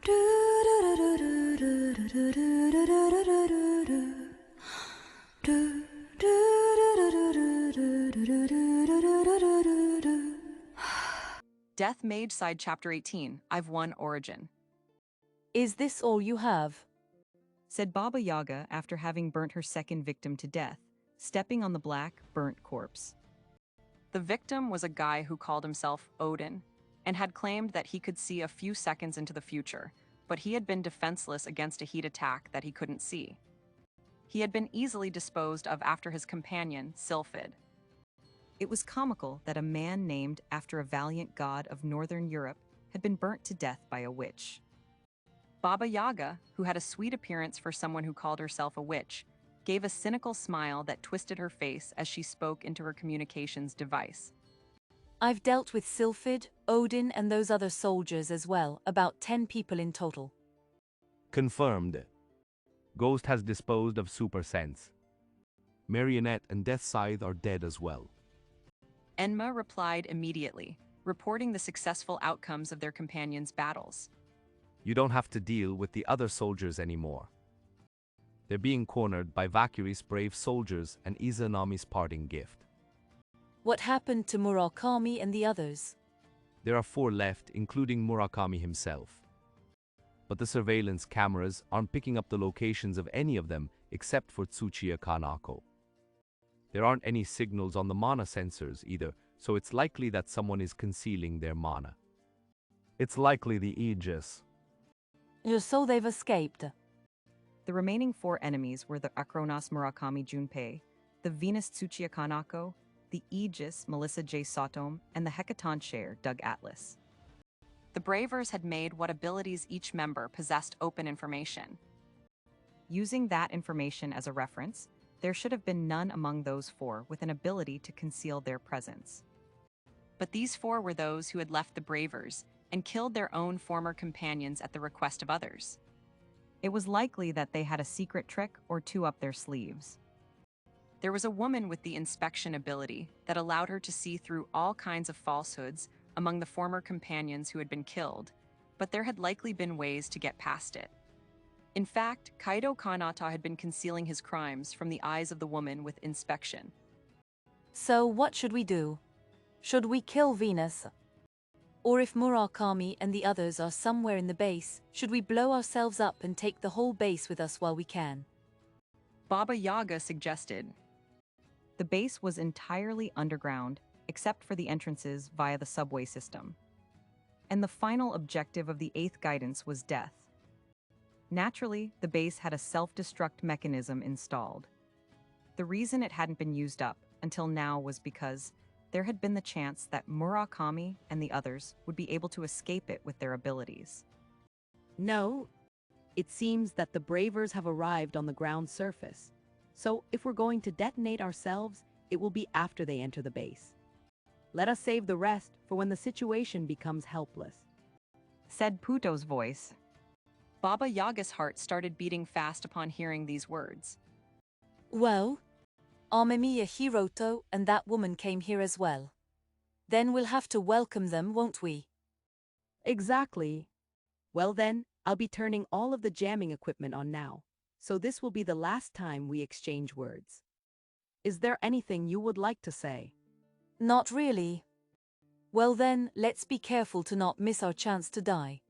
Death Mage Side Chapter 18. I've won Origin. Is this all you have? Said Baba Yaga after having burnt her second victim to death, stepping on the black, burnt corpse. The victim was a guy who called himself Odin and had claimed that he could see a few seconds into the future, but he had been defenseless against a heat attack that he couldn't see. He had been easily disposed of after his companion, Sylphid. It was comical that a man named after a valiant god of northern Europe had been burnt to death by a witch. Baba Yaga, who had a sweet appearance for someone who called herself a witch, gave a cynical smile that twisted her face as she spoke into her communications device. I've dealt with Sylphid, Odin, and those other soldiers as well, about 10 people in total. Confirmed. Ghost has disposed of Super Sense. Marionette and Death Scythe are dead as well. Enma replied immediately, reporting the successful outcomes of their companions' battles. You don't have to deal with the other soldiers anymore. They're being cornered by Valkyrie's brave soldiers and Izanami's parting gift. What happened to Murakami and the others? There are 4 left, including Murakami himself. But the surveillance cameras aren't picking up the locations of any of them except for Tsuchiya Kanako. There aren't any signals on the mana sensors either, so it's likely that someone is concealing their mana. It's likely the Aegis. So they've escaped. The remaining 4 enemies were the Acronas Murakami Junpei, the Venus Tsuchiya Kanako, the Aegis Melissa J. Satom, and the Hecaton Share Doug Atlas. The Bravers had made what abilities each member possessed open information. Using that information as a reference, there should have been none among those 4 with an ability to conceal their presence. But these 4 were those who had left the Bravers and killed their own former companions at the request of others. It was likely that they had a secret trick or 2 up their sleeves. There was a woman with the inspection ability that allowed her to see through all kinds of falsehoods among the former companions who had been killed, but there had likely been ways to get past it. In fact, Kaido Kanata had been concealing his crimes from the eyes of the woman with inspection. So what should we do? Should we kill Venus? Or if Murakami and the others are somewhere in the base, should we blow ourselves up and take the whole base with us while we can? Baba Yaga suggested. The base was entirely underground, except for the entrances via the subway system. And the final objective of the 8th guidance was death. Naturally, the base had a self-destruct mechanism installed. The reason it hadn't been used up until now was because there had been the chance that Murakami and the others would be able to escape it with their abilities. No, it seems that the Bravers have arrived on the ground surface. So if we're going to detonate ourselves, it will be after they enter the base. Let us save the rest for when the situation becomes helpless. Said Puto's voice. Baba Yaga's heart started beating fast upon hearing these words. Well, Amemiya Hiroto and that woman came here as well. Then we'll have to welcome them, won't we? Exactly. Well then, I'll be turning all of the jamming equipment on now, so this will be the last time we exchange words. Is there anything you would like to say? Not really. Well then, let's be careful to not miss our chance to die.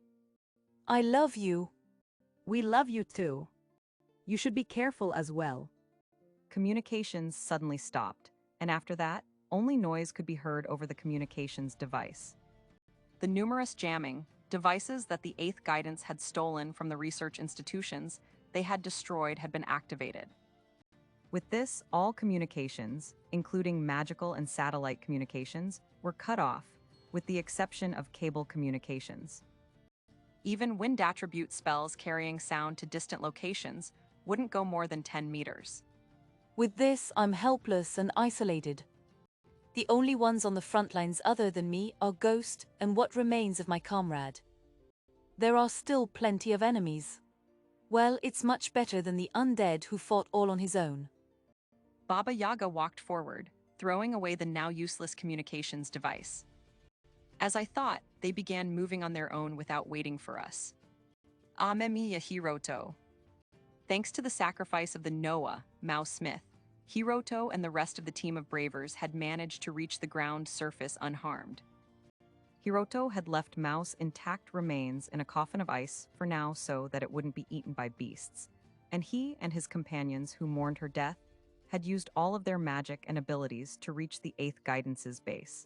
I love you. We love you too. You should be careful as well. Communications suddenly stopped, and after that, only noise could be heard over the communications device. The numerous jamming, devices that the 8th guidance had stolen from the research institutions they had destroyed had been activated. With this, all communications, including magical and satellite communications, were cut off, with the exception of cable communications. Even wind attribute spells carrying sound to distant locations wouldn't go more than 10 meters. With this, I'm helpless and isolated. The only ones on the front lines other than me are Ghost and what remains of my comrade. There are still plenty of enemies. Well, it's much better than the undead who fought all on his own. Baba Yaga walked forward, throwing away the now useless communications device. As I thought, they began moving on their own without waiting for us. Amemiya Hiroto. Thanks to the sacrifice of the Noah, Mouse Smith, Hiroto and the rest of the team of bravers had managed to reach the ground surface unharmed. Hiroto had left Mouse intact remains in a coffin of ice for now so that it wouldn't be eaten by beasts, and he and his companions who mourned her death had used all of their magic and abilities to reach the 8th Guidance's base.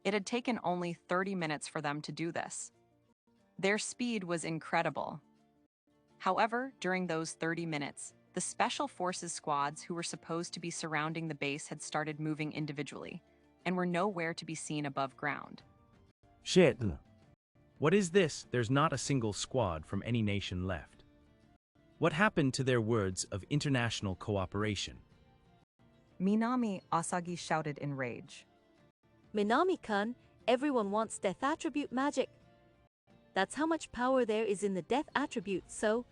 It had taken only 30 minutes for them to do this. Their speed was incredible. However, during those 30 minutes, the Special Forces squads who were supposed to be surrounding the base had started moving individually, and were nowhere to be seen above ground. Shit. What is this? There's not a single squad from any nation left. What happened to their words of international cooperation? Minami Asagi shouted in rage. Minami-kun, everyone wants death attribute magic. That's how much power there is in the death attribute, so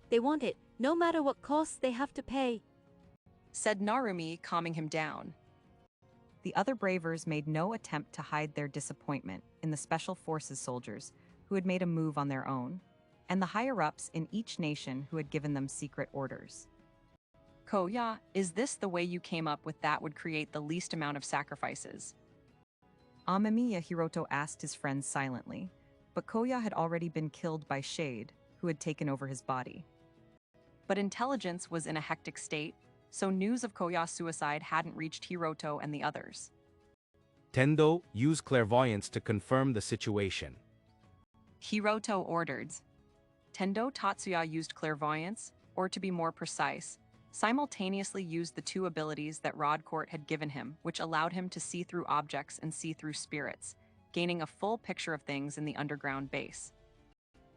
they want it, no matter what costs they have to pay, Said Narumi, calming him down. The other bravers made no attempt to hide their disappointment in the Special Forces soldiers who had made a move on their own, and the higher-ups in each nation who had given them secret orders. Koya, is this the way you came up with that would create the least amount of sacrifices? Amemiya Hiroto asked his friends silently, but Koya had already been killed by Shade, who had taken over his body. But intelligence was in a hectic state, so news of Koya's suicide hadn't reached Hiroto and the others. Tendo, use clairvoyance to confirm the situation. Hiroto ordered. Tendo Tatsuya used clairvoyance, or to be more precise, simultaneously used the 2 abilities that Rodcourt had given him, which allowed him to see through objects and see through spirits, gaining a full picture of things in the underground base.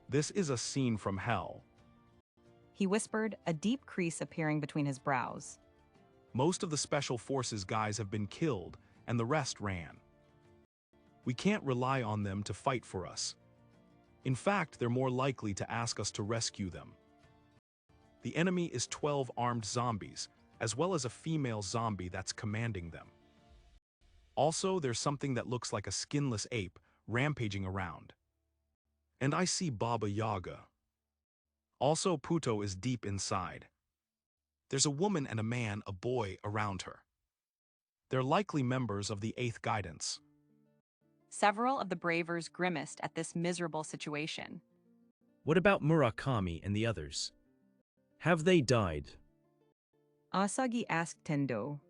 This is a scene from hell. He whispered, a deep crease appearing between his brows. Most of the Special Forces guys have been killed, and the rest ran. We can't rely on them to fight for us. In fact, they're more likely to ask us to rescue them. The enemy is 12 armed zombies, as well as a female zombie that's commanding them. Also, there's something that looks like a skinless ape rampaging around. And I see Baba Yaga. Also, Puto is deep inside. There's a woman and a man, a boy, around her. They're likely members of the 8th Guidance. Several of the bravers grimaced at this miserable situation. What about Murakami and the others? Have they died? Asagi asked Tendo.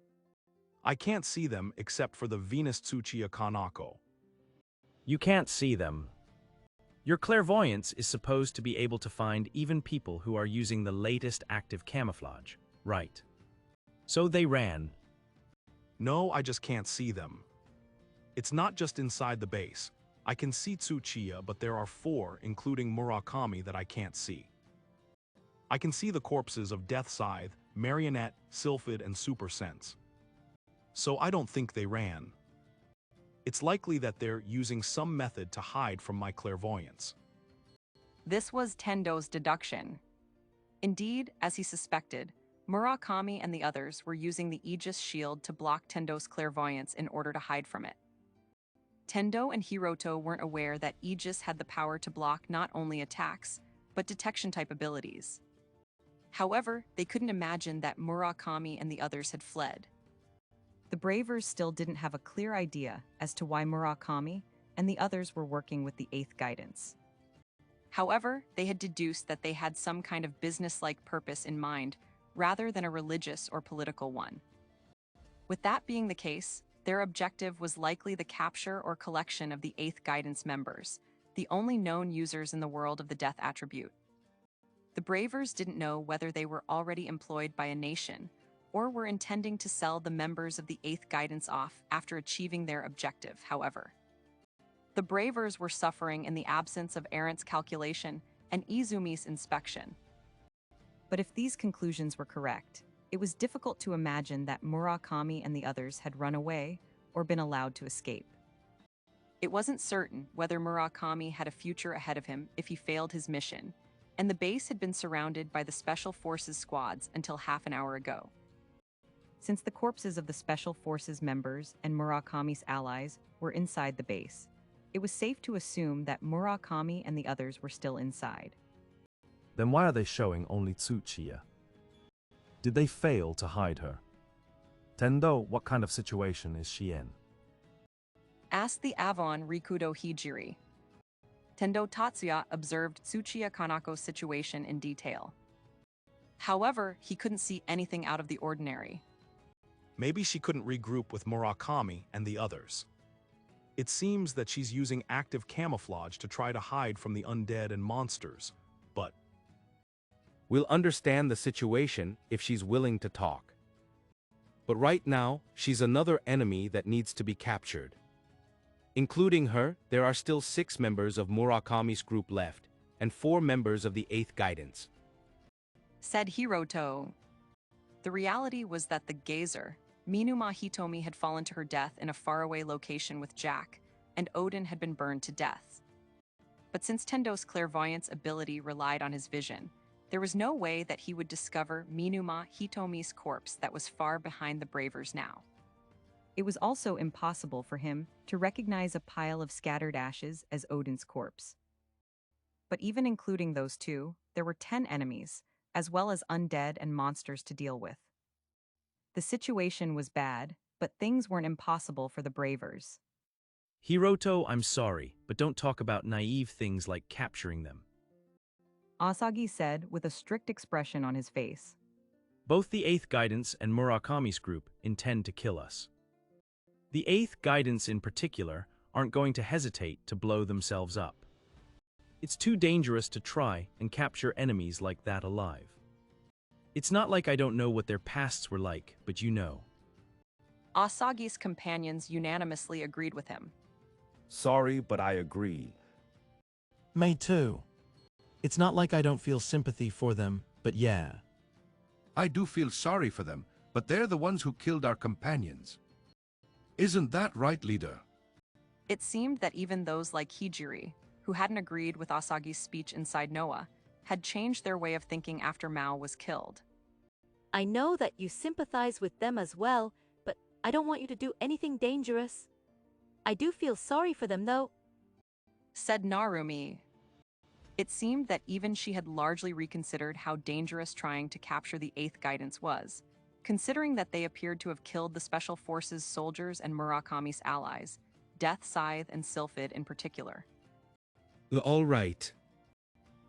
I can't see them except for the Venus Tsuchiya Kanako. You can't see them. Your clairvoyance is supposed to be able to find even people who are using the latest active camouflage, right? So they ran. No, I just can't see them. It's not just inside the base. I can see Tsuchiya, but there are 4, including Murakami, that I can't see. I can see the corpses of Death Scythe, Marionette, Sylphid, and Super Sense. So I don't think they ran. It's likely that they're using some method to hide from my clairvoyance. This was Tendo's deduction. Indeed, as he suspected, Murakami and the others were using the Aegis shield to block Tendo's clairvoyance in order to hide from it. Tendo and Hiroto weren't aware that Aegis had the power to block not only attacks, but detection-type abilities. However, they couldn't imagine that Murakami and the others had fled. The bravers still didn't have a clear idea as to why Murakami and the others were working with the 8th Guidance. However, they had deduced that they had some kind of business-like purpose in mind, rather than a religious or political one. With that being the case, their objective was likely the capture or collection of the 8th Guidance members, the only known users in the world of the death attribute. The bravers didn't know whether they were already employed by a nation, or were intending to sell the members of the 8th Guidance off after achieving their objective, however. The bravers were suffering in the absence of Errant's calculation and Izumi's inspection. But if these conclusions were correct, it was difficult to imagine that Murakami and the others had run away or been allowed to escape. It wasn't certain whether Murakami had a future ahead of him if he failed his mission, and the base had been surrounded by the Special Forces squads until half an hour ago. Since the corpses of the Special Forces members and Murakami's allies were inside the base, it was safe to assume that Murakami and the others were still inside. Then why are they showing only Tsuchiya? Did they fail to hide her? Tendo, what kind of situation is she in? Asked the Avon Rikudo Hijiri. Tendo Tatsuya observed Tsuchiya Kanako's situation in detail. However, he couldn't see anything out of the ordinary. Maybe she couldn't regroup with Murakami and the others. It seems that she's using active camouflage to try to hide from the undead and monsters, but We'll understand the situation if she's willing to talk. But right now, she's another enemy that needs to be captured. Including her, there are still 6 members of Murakami's group left, and 4 members of the 8th Guidance. Said Hiroto. The reality was that the gazer, Minuma Hitomi, had fallen to her death in a faraway location with Jack, and Odin had been burned to death. But since Tendo's clairvoyance ability relied on his vision, there was no way that he would discover Minuma Hitomi's corpse that was far behind the Bravers now. It was also impossible for him to recognize a pile of scattered ashes as Odin's corpse. But even including those 2, there were 10 enemies, as well as undead and monsters to deal with. The situation was bad, but things weren't impossible for the Bravers. Hiroto, I'm sorry, but don't talk about naive things like capturing them. Asagi said with a strict expression on his face. Both the 8th Guidance and Murakami's group intend to kill us. The 8th Guidance in particular aren't going to hesitate to blow themselves up. It's too dangerous to try and capture enemies like that alive. It's not like I don't know what their pasts were like, but you know. Asagi's companions unanimously agreed with him. Sorry, but I agree. Me too. It's not like I don't feel sympathy for them, but yeah. I do feel sorry for them, but they're the ones who killed our companions. Isn't that right, leader? It seemed that even those like Hijiri, who hadn't agreed with Asagi's speech inside Noah, had changed their way of thinking after Mao was killed. I know that you sympathize with them as well, but I don't want you to do anything dangerous. I do feel sorry for them, though. Said Narumi. It seemed that even she had largely reconsidered how dangerous trying to capture the 8th Guidance was, considering that they appeared to have killed the Special Forces soldiers and Murakami's allies, Death Scythe and Sylphid in particular. All right.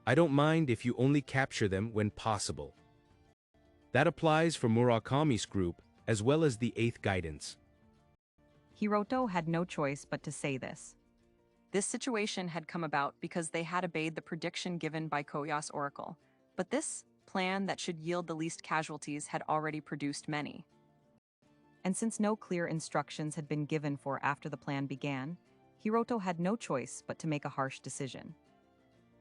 I don't mind if you only capture them when possible. That applies for Murakami's group as well as the 8th Guidance. Hiroto had no choice but to say this. This situation had come about because they had obeyed the prediction given by Koya's oracle, but this plan that should yield the least casualties had already produced many. And since no clear instructions had been given for after the plan began, Hiroto had no choice but to make a harsh decision.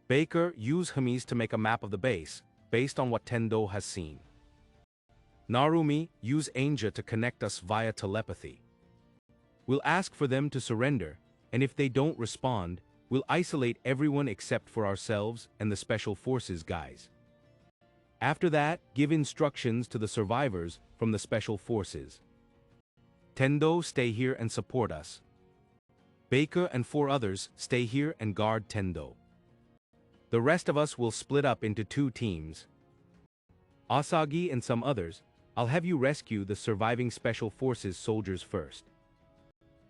Baker, use Hermes to make a map of the base, based on what Tendo has seen. Narumi, use Anja to connect us via telepathy. We'll ask for them to surrender, and if they don't respond, we'll isolate everyone except for ourselves and the Special Forces guys. After that, give instructions to the survivors from the Special Forces. Tendo, stay here and support us. Baker and 4 others stay here and guard Tendo. The rest of us will split up into 2 teams. Asagi and some others, I'll have you rescue the surviving Special Forces soldiers first.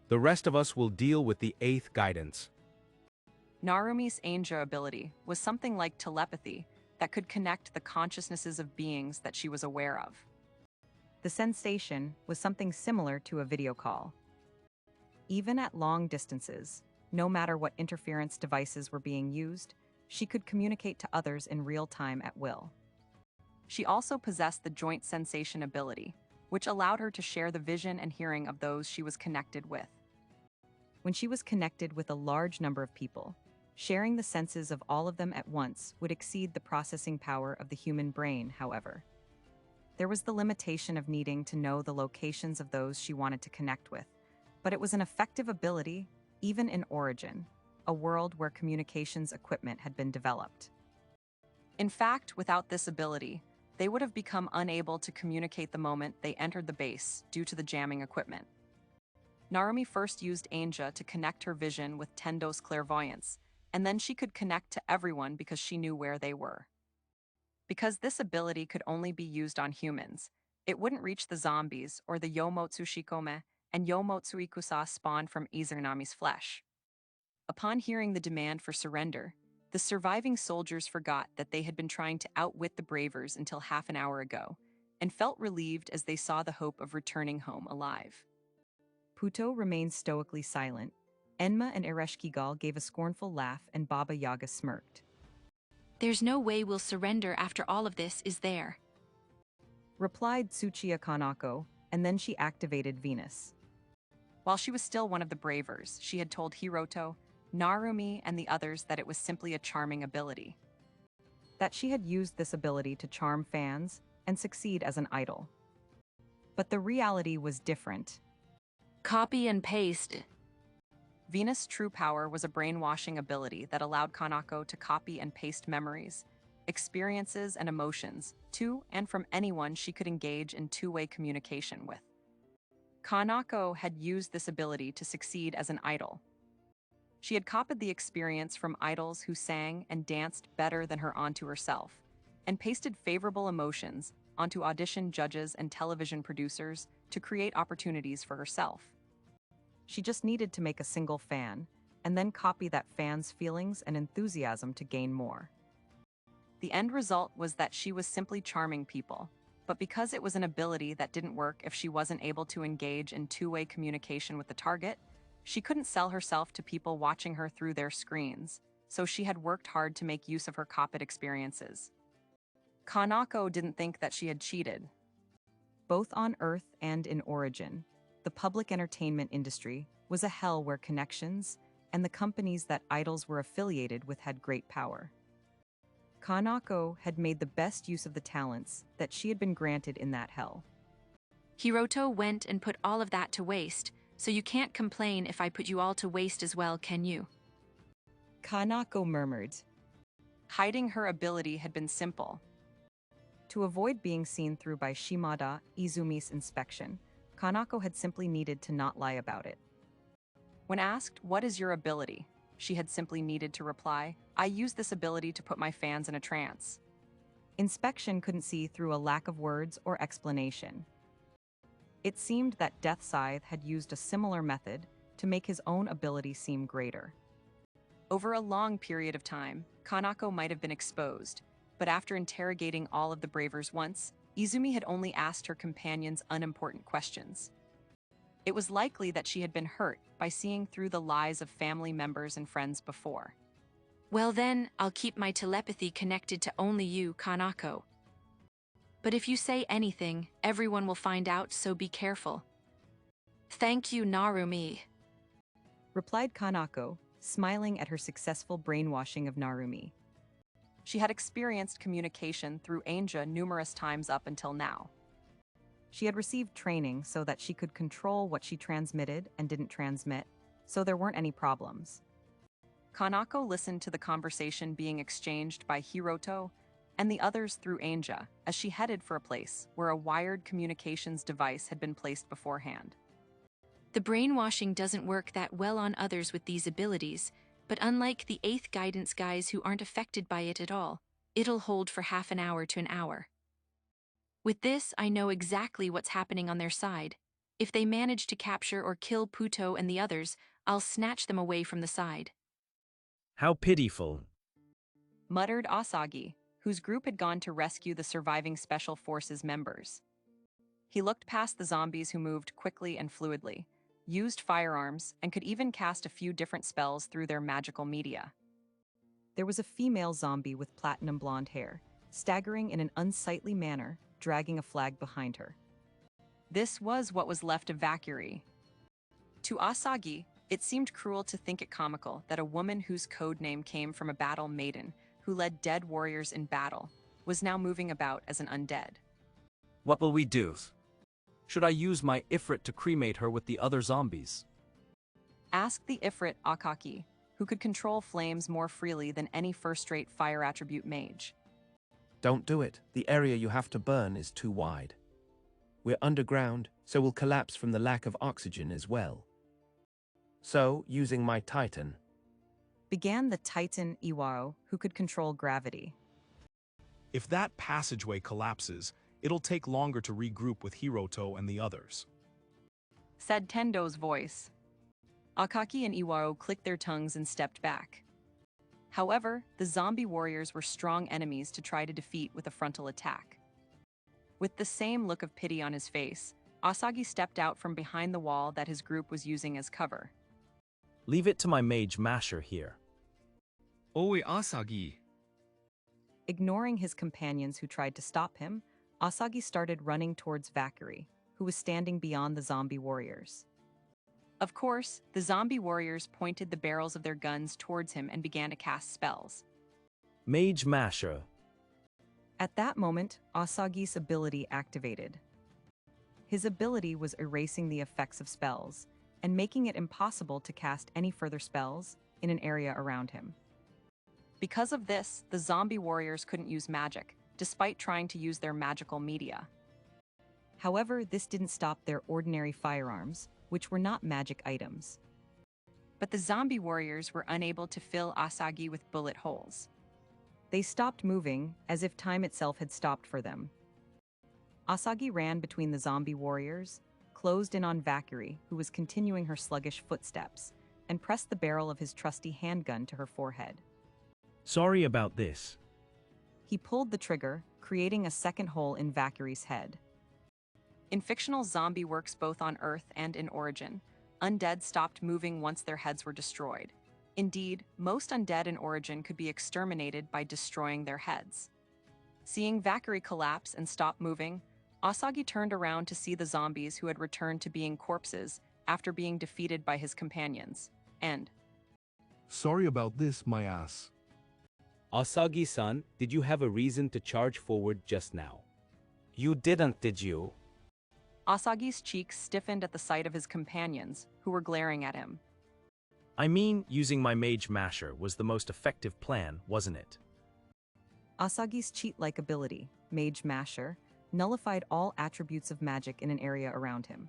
The rest of us will deal with the 8th Guidance. Narumi's Anja ability was something like telepathy that could connect the consciousnesses of beings that she was aware of. The sensation was something similar to a video call. Even at long distances, no matter what interference devices were being used, she could communicate to others in real time at will. She also possessed the joint sensation ability, which allowed her to share the vision and hearing of those she was connected with. When she was connected with a large number of people, sharing the senses of all of them at once would exceed the processing power of the human brain, however. There was the limitation of needing to know the locations of those she wanted to connect with, but it was an effective ability, even in Origin, a world where communications equipment had been developed. In fact, without this ability, they would have become unable to communicate the moment they entered the base due to the jamming equipment. Narumi first used Anja to connect her vision with Tendo's clairvoyance, and then she could connect to everyone because she knew where they were. Because this ability could only be used on humans, it wouldn't reach the zombies or the Yomotsu Shikome and Yomotsu Ikusa spawned from Izanami's flesh. Upon hearing the demand for surrender, the surviving soldiers forgot that they had been trying to outwit the Bravers until half an hour ago, and felt relieved as they saw the hope of returning home alive. Puto remained stoically silent. Enma and Ereshkigal gave a scornful laugh and Baba Yaga smirked. There's no way we'll surrender after all of this, is there? Replied Tsuchiya Kanako, and then she activated Venus. While she was still one of the Bravers, she had told Hiroto, Narumi, and the others that it was simply a charming ability. That she had used this ability to charm fans and succeed as an idol. But the reality was different. Copy and paste. Venus' true power was a brainwashing ability that allowed Kanako to copy and paste memories, experiences, and emotions to and from anyone she could engage in two-way communication with. Kanako had used this ability to succeed as an idol. She had copied the experience from idols who sang and danced better than her onto herself, and pasted favorable emotions onto audition judges and television producers to create opportunities for herself. She just needed to make a single fan, and then copy that fan's feelings and enthusiasm to gain more. The end result was that she was simply charming people, but because it was an ability that didn't work if she wasn't able to engage in two-way communication with the target, she couldn't sell herself to people watching her through their screens, so she had worked hard to make use of her copied experiences. Kanako didn't think that she had cheated. Both on Earth and in Origin, the public entertainment industry was a hell where connections and the companies that idols were affiliated with had great power. Kanako had made the best use of the talents that she had been granted in that hell. Hiroto went and put all of that to waste, so you can't complain if I put you all to waste as well, can you? Kanako murmured. Hiding her ability had been simple. To avoid being seen through by Shimada Izumi's inspection, Kanako had simply needed to not lie about it. When asked, "What is your ability?" she had simply needed to reply, "I use this ability to put my fans in a trance." Inspection couldn't see through a lack of words or explanation. It seemed that Death Scythe had used a similar method to make his own ability seem greater. Over a long period of time, Kanako might have been exposed, but after interrogating all of the Bravers once, Izumi had only asked her companions unimportant questions. It was likely that she had been hurt by seeing through the lies of family members and friends before. Well then, I'll keep my telepathy connected to only you, Kanako. But if you say anything, everyone will find out, so be careful. Thank you, Narumi. Replied Kanako, smiling at her successful brainwashing of Narumi. She had experienced communication through Anja numerous times up until now. She had received training so that she could control what she transmitted and didn't transmit, so there weren't any problems. Kanako listened to the conversation being exchanged by Hiroto and the others through Anja as she headed for a place where a wired communications device had been placed beforehand. The brainwashing doesn't work that well on others with these abilities, but unlike the 8th guidance guys who aren't affected by it at all, it'll hold for half an hour to an hour. With this, I know exactly what's happening on their side. If they manage to capture or kill Puto and the others, I'll snatch them away from the side. How pitiful, muttered Asagi, whose group had gone to rescue the surviving Special Forces members. He looked past the zombies who moved quickly and fluidly, used firearms, and could even cast a few different spells through their magical media. There was a female zombie with platinum blonde hair, staggering in an unsightly manner, dragging a flag behind her. This was what was left of Valkyrie. To Asagi, it seemed cruel to think it comical that a woman whose code name came from a battle maiden who led dead warriors in battle was now moving about as an undead. What will we do? Should I use my Ifrit to cremate her with the other zombies? Asked the Ifrit Akaki, who could control flames more freely than any first-rate fire attribute mage. Don't do it. The area you have to burn is too wide. We're underground, so we'll collapse from the lack of oxygen as well. So, using my Titan. Began the Titan Iwao, who could control gravity. If that passageway collapses, it'll take longer to regroup with Hiroto and the others. Said Tendo's voice. Akaki and Iwaro clicked their tongues and stepped back. However, the zombie warriors were strong enemies to try to defeat with a frontal attack. With the same look of pity on his face, Asagi stepped out from behind the wall that his group was using as cover. Leave it to my Mage Masher here. Oi, Asagi. Ignoring his companions who tried to stop him, Asagi started running towards Vakuri, who was standing beyond the zombie warriors. Of course, the zombie warriors pointed the barrels of their guns towards him and began to cast spells. Mage Masher. At that moment, Asagi's ability activated. His ability was erasing the effects of spells and making it impossible to cast any further spells in an area around him. Because of this, the zombie warriors couldn't use magic, despite trying to use their magical media. However, this didn't stop their ordinary firearms, which were not magic items. But the zombie warriors were unable to fill Asagi with bullet holes. They stopped moving, as if time itself had stopped for them. Asagi ran between the zombie warriors, closed in on Vakuri, who was continuing her sluggish footsteps, and pressed the barrel of his trusty handgun to her forehead. Sorry about this. He pulled the trigger, creating a second hole in Vakuri's head. In fictional zombie works both on Earth and in Origin, undead stopped moving once their heads were destroyed. Indeed, most undead in Origin could be exterminated by destroying their heads. Seeing Vakuri collapse and stop moving, Asagi turned around to see the zombies who had returned to being corpses after being defeated by his companions, and... Sorry about this, my ass. Asagi-san, did you have a reason to charge forward just now? You didn't, did you? Asagi's cheeks stiffened at the sight of his companions, who were glaring at him. I mean, using my Mage Masher was the most effective plan, wasn't it? Asagi's cheat-like ability, Mage Masher, nullified all attributes of magic in an area around him.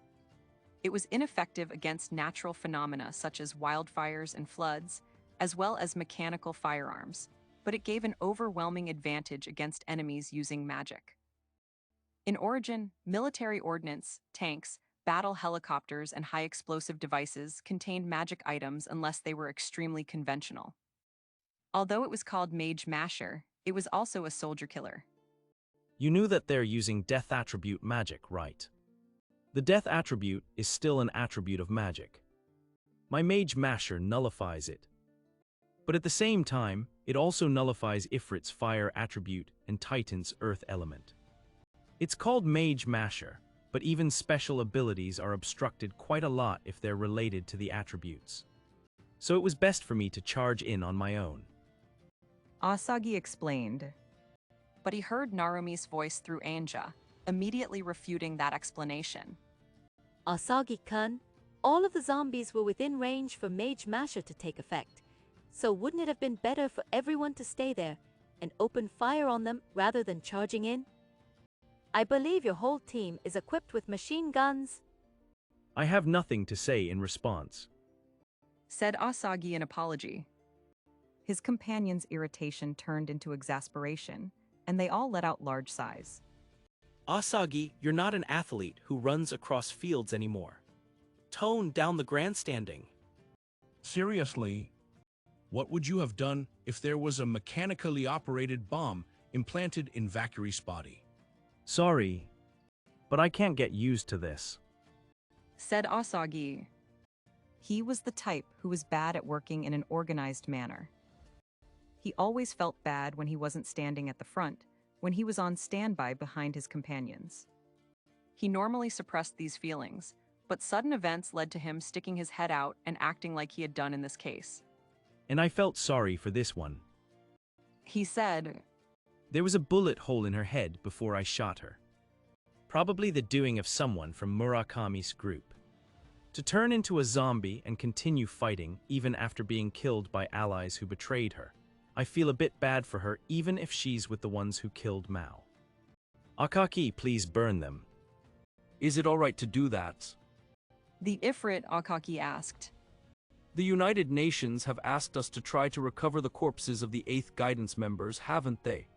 It was ineffective against natural phenomena such as wildfires and floods, as well as mechanical firearms, but it gave an overwhelming advantage against enemies using magic. In Origin, military ordnance, tanks, battle helicopters, and high-explosive devices contained magic items unless they were extremely conventional. Although it was called Mage Masher, it was also a soldier killer. You knew that they're using death attribute magic, right? The death attribute is still an attribute of magic. My Mage Masher nullifies it. But at the same time, it also nullifies Ifrit's fire attribute and Titan's earth element. It's called Mage Masher, but even special abilities are obstructed quite a lot if they're related to the attributes. So it was best for me to charge in on my own. Asagi explained. But he heard Narumi's voice through Anja, immediately refuting that explanation. Asagi-kun, all of the zombies were within range for Mage Masher to take effect. So wouldn't it have been better for everyone to stay there and open fire on them rather than charging in? I believe your whole team is equipped with machine guns. I have nothing to say in response, said Asagi in apology. His companions' irritation turned into exasperation, and they all let out large sighs. Asagi, you're not an athlete who runs across fields anymore. Tone down the grandstanding. Seriously, what would you have done if there was a mechanically operated bomb implanted in Vakuri's body? Sorry, but I can't get used to this, said Asagi. He was the type who was bad at working in an organized manner. He always felt bad when he wasn't standing at the front, when he was on standby behind his companions. He normally suppressed these feelings, but sudden events led to him sticking his head out and acting like he had done in this case. and I felt sorry for this one. He said, There was a bullet hole in her head before I shot her. Probably the doing of someone from Murakami's group. To turn into a zombie and continue fighting even after being killed by allies who betrayed her. I feel a bit bad for her even if she's with the ones who killed Mao. Akaki, please burn them. Is it all right to do that? The Ifrit, Akaki asked. The United Nations have asked us to try to recover the corpses of the 8th Guidance members, haven't they?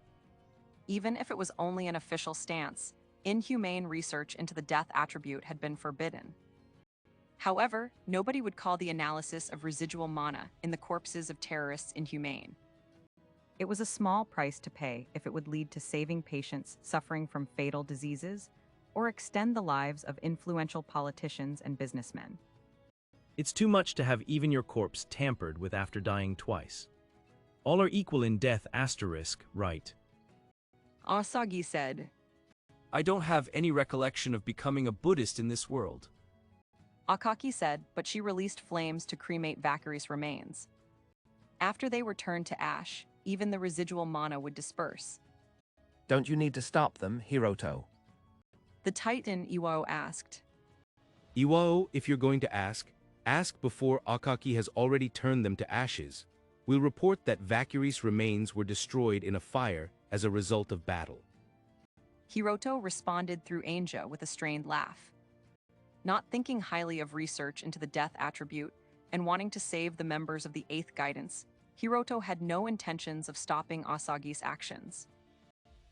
Even if it was only an official stance, inhumane research into the death attribute had been forbidden. However, nobody would call the analysis of residual mana in the corpses of terrorists inhumane. It was a small price to pay if it would lead to saving patients suffering from fatal diseases or extend the lives of influential politicians and businessmen. It's too much to have even your corpse tampered with after dying twice. All are equal in death asterisk, right? Asagi said. I don't have any recollection of becoming a Buddhist in this world. Akaki said, but she released flames to cremate Valkyrie's remains. After they were turned to ash, even the residual mana would disperse. Don't you need to stop them, Hiroto? The Titan Iwao asked. Iwao, if you're going to ask before Akaki has already turned them to ashes. We'll report that Valkyrie's remains were destroyed in a fire as a result of battle. Hiroto responded through Anja with a strained laugh. Not thinking highly of research into the death attribute and wanting to save the members of the 8th Guidance, Hiroto had no intentions of stopping Asagi's actions.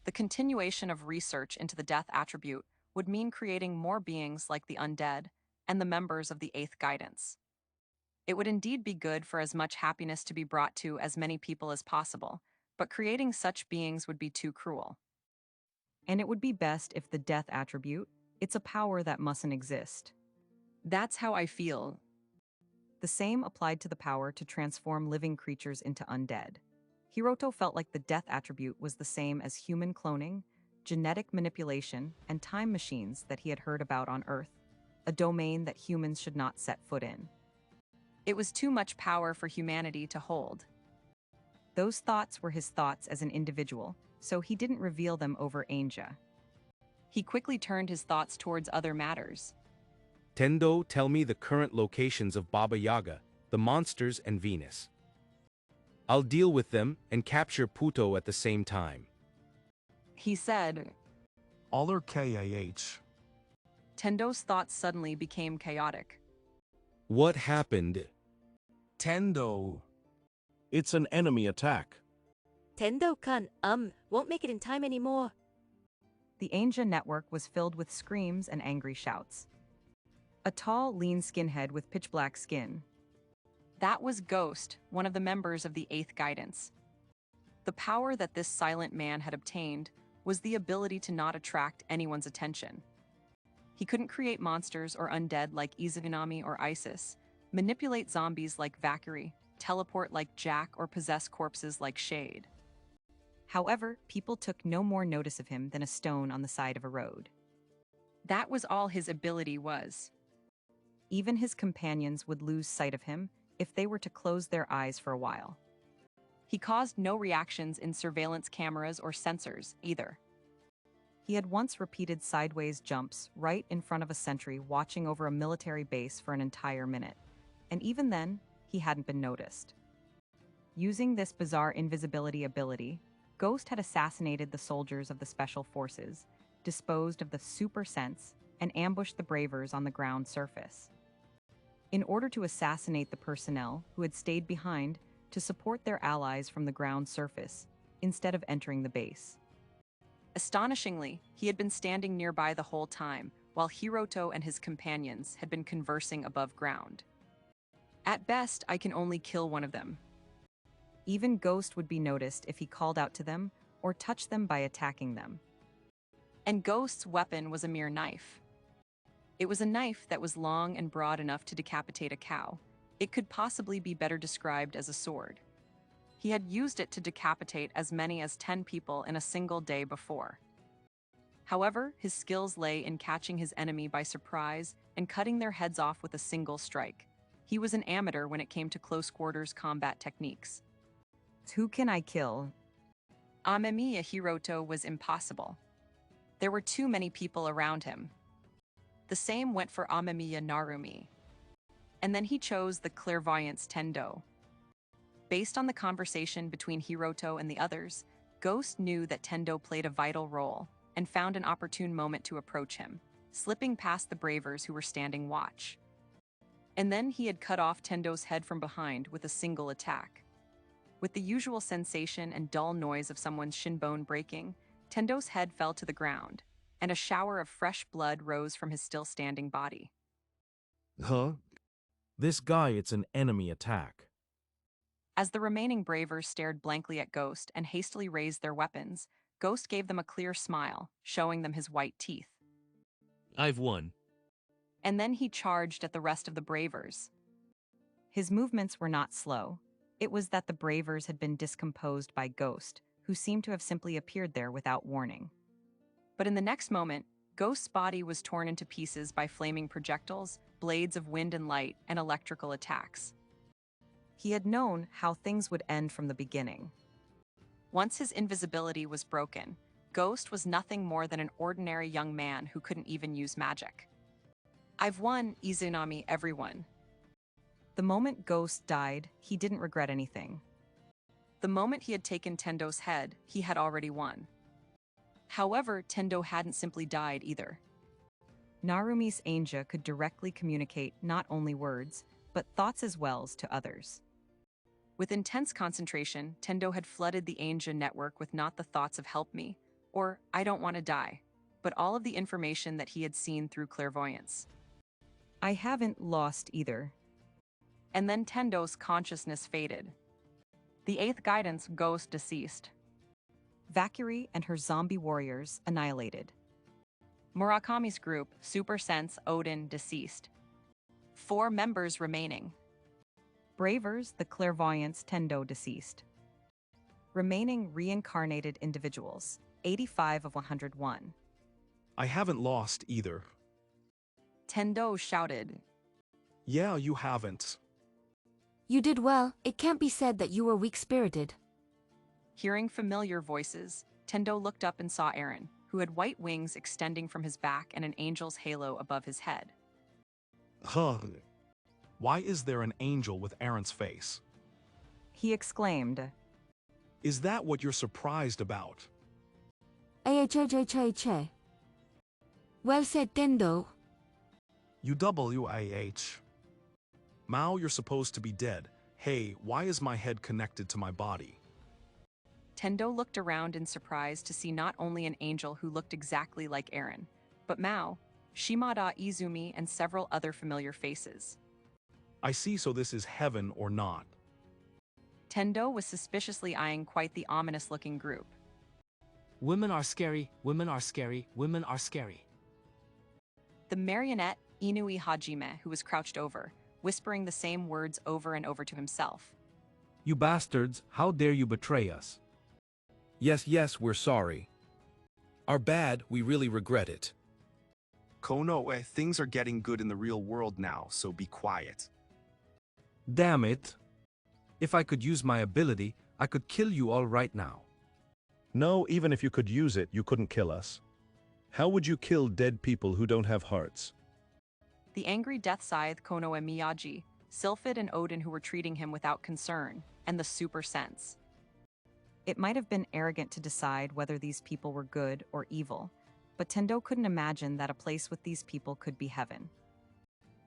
The continuation of research into the death attribute would mean creating more beings like the undead and the members of the 8th Guidance. It would indeed be good for as much happiness to be brought to as many people as possible, but creating such beings would be too cruel. And it would be best if the death attribute, it's a power that mustn't exist. That's how I feel. The same applied to the power to transform living creatures into undead. Hiroto felt like the death attribute was the same as human cloning, genetic manipulation, and time machines that he had heard about on Earth, a domain that humans should not set foot in. It was too much power for humanity to hold. Those thoughts were his thoughts as an individual, so he didn't reveal them over Anja. He quickly turned his thoughts towards other matters. Tendo, tell me the current locations of Baba Yaga, the monsters, and Venus. I'll deal with them and capture Puto at the same time. He said. All are KAH. Tendo's thoughts suddenly became chaotic. What happened? Tendo. It's an enemy attack. Tendo-kun, won't make it in time anymore. The Anja network was filled with screams and angry shouts. A tall, lean skinhead with pitch-black skin. That was Ghost, one of the members of the 8th Guidance. The power that this silent man had obtained was the ability to not attract anyone's attention. He couldn't create monsters or undead like Izanami or Isis, manipulate zombies like Valkyrie, teleport like Jack, or possess corpses like Shade. However, people took no more notice of him than a stone on the side of a road. That was all his ability was. Even his companions would lose sight of him if they were to close their eyes for a while. He caused no reactions in surveillance cameras or sensors, either. He had once repeated sideways jumps right in front of a sentry watching over a military base for an entire minute, and even then, he hadn't been noticed. Using this bizarre invisibility ability, Ghost had assassinated the soldiers of the Special Forces, disposed of the Super Sense, and ambushed the Bravers on the ground surface. In order to assassinate the personnel who had stayed behind to support their allies from the ground surface, instead of entering the base. Astonishingly, he had been standing nearby the whole time, while Hiroto and his companions had been conversing above ground. At best, I can only kill one of them. Even Ghost would be noticed if he called out to them or touched them by attacking them. And Ghost's weapon was a mere knife. It was a knife that was long and broad enough to decapitate a cow. It could possibly be better described as a sword. He had used it to decapitate as many as 10 people in a single day before. However, his skills lay in catching his enemy by surprise and cutting their heads off with a single strike. He was an amateur when it came to close-quarters combat techniques. Who can I kill? Amemiya Hiroto was impossible. There were too many people around him. The same went for Amemiya Narumi. And then he chose the clairvoyance Tendo. Based on the conversation between Hiroto and the others, Ghost knew that Tendo played a vital role and found an opportune moment to approach him, slipping past the Bravers who were standing watch. And then he had cut off Tendo's head from behind with a single attack. With the usual sensation and dull noise of someone's shin bone breaking, Tendo's head fell to the ground, and a shower of fresh blood rose from his still-standing body. Huh? This guy, it's an enemy attack. As the remaining bravers stared blankly at Ghost and hastily raised their weapons, Ghost gave them a clear smile, showing them his white teeth. I've won. And then he charged at the rest of the bravers. His movements were not slow. It was that the bravers had been discomposed by Ghost, who seemed to have simply appeared there without warning. But in the next moment, Ghost's body was torn into pieces by flaming projectiles, blades of wind and light, and electrical attacks. He had known how things would end from the beginning. Once his invisibility was broken, Ghost was nothing more than an ordinary young man who couldn't even use magic. I've won, Izunami, everyone. The moment Ghost died, he didn't regret anything. The moment he had taken Tendo's head, he had already won. However, Tendo hadn't simply died either. Narumi's Anja could directly communicate not only words, but thoughts as well to others. With intense concentration, Tendo had flooded the Anja network with not the thoughts of help me, or I don't want to die, but all of the information that he had seen through clairvoyance. I haven't lost either. And then Tendo's consciousness faded. The 8th guidance Ghost deceased. Valkyrie and her zombie warriors annihilated. Murakami's group, Super Sense Odin, deceased. 4 members remaining. Bravers, the clairvoyants Tendo deceased. Remaining reincarnated individuals, 85 of 101. I haven't lost either. Tendo shouted. Yeah, you haven't. You did well. It can't be said that you were weak-spirited. Hearing familiar voices, Tendo looked up and saw Eren, who had white wings extending from his back and an angel's halo above his head. Huh. Why is there an angel with Eren's face? He exclaimed. Is that what you're surprised about? Che. Well said, Tendo. UWAH. Mao, you're supposed to be dead. Hey, why is my head connected to my body? Tendo looked around in surprise to see not only an angel who looked exactly like Eren, but Mao, Shimada Izumi, and several other familiar faces. I see, so this is heaven or not. Tendo was suspiciously eyeing quite the ominous-looking group. Women are scary, women are scary, women are scary. The marionette, Inui Hajime, who was crouched over, whispering the same words over and over to himself. You bastards, how dare you betray us? Yes, we're sorry. Our bad, we really regret it. Konoe, things are getting good in the real world now, so be quiet. Damn it. If I could use my ability, I could kill you all right now. No, even if you could use it, you couldn't kill us. How would you kill dead people who don't have hearts? The angry death scythe Konoe Miyagi, Sylphid and Odin who were treating him without concern, and the Super Sense. It might have been arrogant to decide whether these people were good or evil, but Tendo couldn't imagine that a place with these people could be heaven.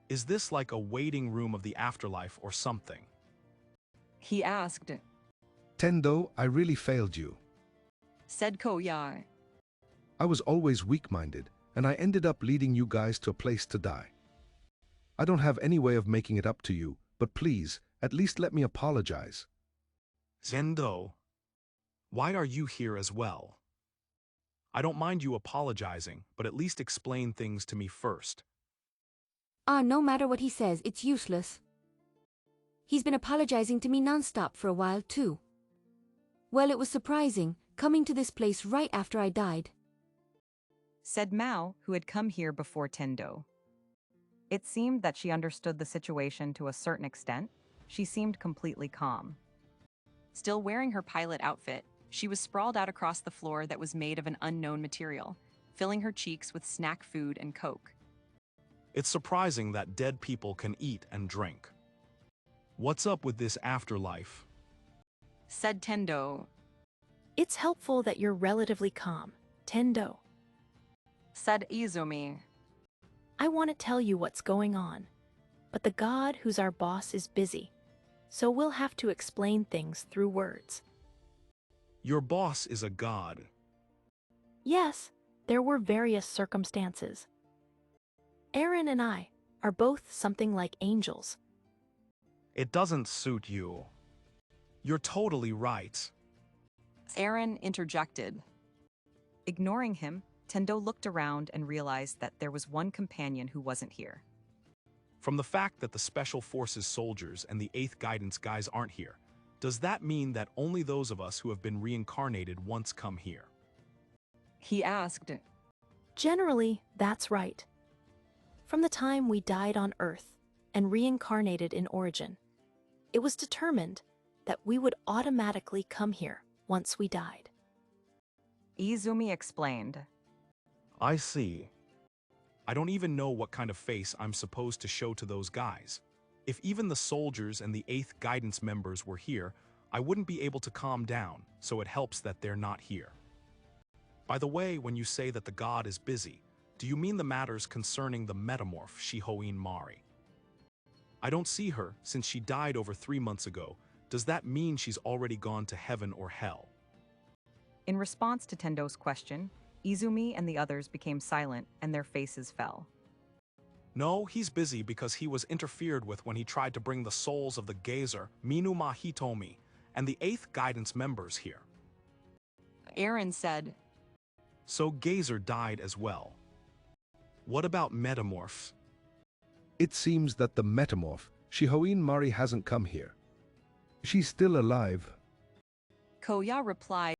Is this like a waiting room of the afterlife or something? He asked. Tendo, I really failed you. Said Koya. I was always weak-minded, and I ended up leading you guys to a place to die. I don't have any way of making it up to you, but please, at least let me apologize. Zendo, why are you here as well? I don't mind you apologizing, but at least explain things to me first. No matter what he says, it's useless. He's been apologizing to me nonstop for a while, too. Well, it was surprising, coming to this place right after I died. Said Mao, who had come here before Tendo. It seemed that she understood the situation to a certain extent. She seemed completely calm. Still wearing her pilot outfit, she was sprawled out across the floor that was made of an unknown material, filling her cheeks with snack food and coke. It's surprising that dead people can eat and drink. What's up with this afterlife? Said Tendo. It's helpful that you're relatively calm, Tendo. Said Izumi. I want to tell you what's going on, but the god who's our boss is busy, so we'll have to explain things through words. Your boss is a god. Yes, there were various circumstances. Aaron and I are both something like angels. It doesn't suit you. You're totally right. Aaron interjected. Ignoring him, Tendo looked around and realized that there was one companion who wasn't here. From the fact that the Special Forces soldiers and the 8th Guidance guys aren't here, does that mean that only those of us who have been reincarnated once come here? He asked. Generally, that's right. From the time we died on Earth and reincarnated in Origin, it was determined that we would automatically come here once we died. Izumi explained. I see. I don't even know what kind of face I'm supposed to show to those guys. If even the soldiers and the 8th Guidance members were here, I wouldn't be able to calm down, so it helps that they're not here. By the way, when you say that the god is busy, do you mean the matters concerning the metamorph Shihoin Mari? I don't see her since she died over 3 months ago. Does that mean she's already gone to heaven or hell? In response to Tendo's question, Izumi and the others became silent and their faces fell. No, he's busy because he was interfered with when he tried to bring the souls of the Gazer, Minuma Hitomi, and the 8th Guidance members here. Aaron said. So Gazer died as well. What about Metamorph? It seems that the metamorph, Shihoin Mari, hasn't come here. She's still alive. Koya replied.